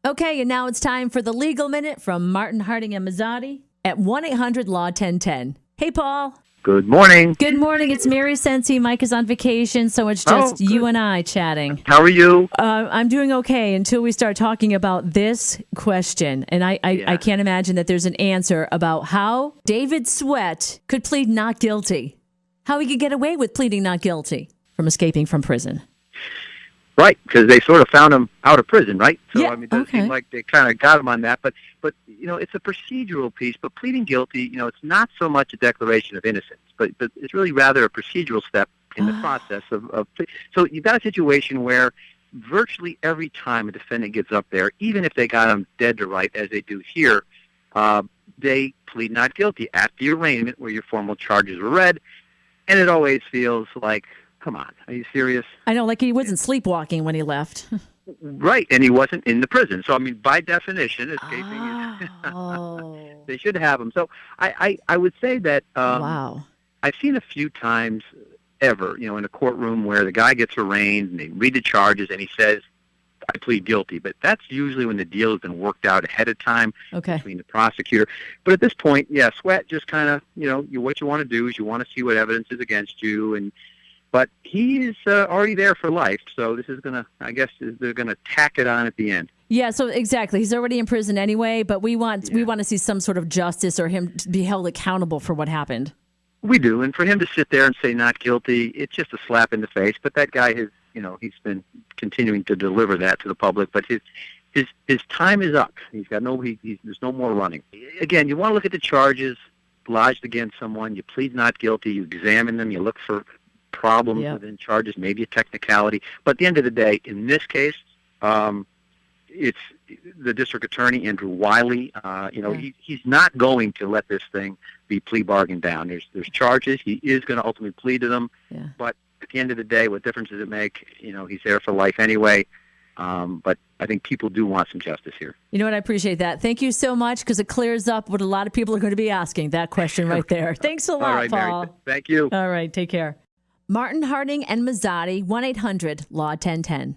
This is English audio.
Okay, and now it's time for the Legal Minute from Martin Harding and Mazzotti at 1-800-LAW-1010. Hey, Paul. Good morning. Good morning. It's Mary Sensi. Mike is on vacation, so it's just you and I chatting. How are you? I'm doing okay until we start talking about this question. And I can't imagine that there's an answer about how David Sweat could plead not guilty. How he could get away with pleading not guilty from escaping from prison. Right, because they sort of found him out of prison, right? So, Yeah, I mean, it does seem like they kind of got him on that. But it's a procedural piece. But pleading guilty, it's not so much a declaration of innocence, but it's really rather a procedural step in the process of. So you've got a situation where virtually every time a defendant gets up there, even if they got him dead to right, as they do here, they plead not guilty at the arraignment where your formal charges were read. And it always feels like, come on, are you serious? I know, like he wasn't sleepwalking when he left. Right, and he wasn't in the prison. So, I mean, by definition, escaping is... they should have him. So I would say that wow. I've seen a few times ever, in a courtroom where the guy gets arraigned and they read the charges and he says, I plead guilty. But that's usually when the deal has been worked out ahead of time between the prosecutor. But at this point, Sweat just kind of, what you want to do is you want to see what evidence is against you. But he is already there for life. So this is going to, I guess, they're going to tack it on at the end. Yeah, so exactly. He's already in prison anyway, but we want to see some sort of justice or him to be held accountable for what happened. We do. And for him to sit there and say not guilty, it's just a slap in the face. But that guy has, he's been continuing to deliver that to the public. But his time is up. He's got there's no more running. Again, you want to look at the charges lodged against someone. You plead not guilty. You examine them. You look for problems within charges, maybe a technicality. But at the end of the day, in this case, it's the district attorney, Andrew Wiley. He's not going to let this thing be plea bargained down. There's charges. He is going to ultimately plead to them. Yeah. But at the end of the day, what difference does it make? He's there for life anyway. But I think people do want some justice here. You know what? I appreciate that. Thank you so much, because it clears up what a lot of people are going to be asking, that question right there. Thanks a lot, All right, Paul. Mary. Thank you. All right. Take care. Martin Harding and Mazzotti, 1-800-LAW-1010.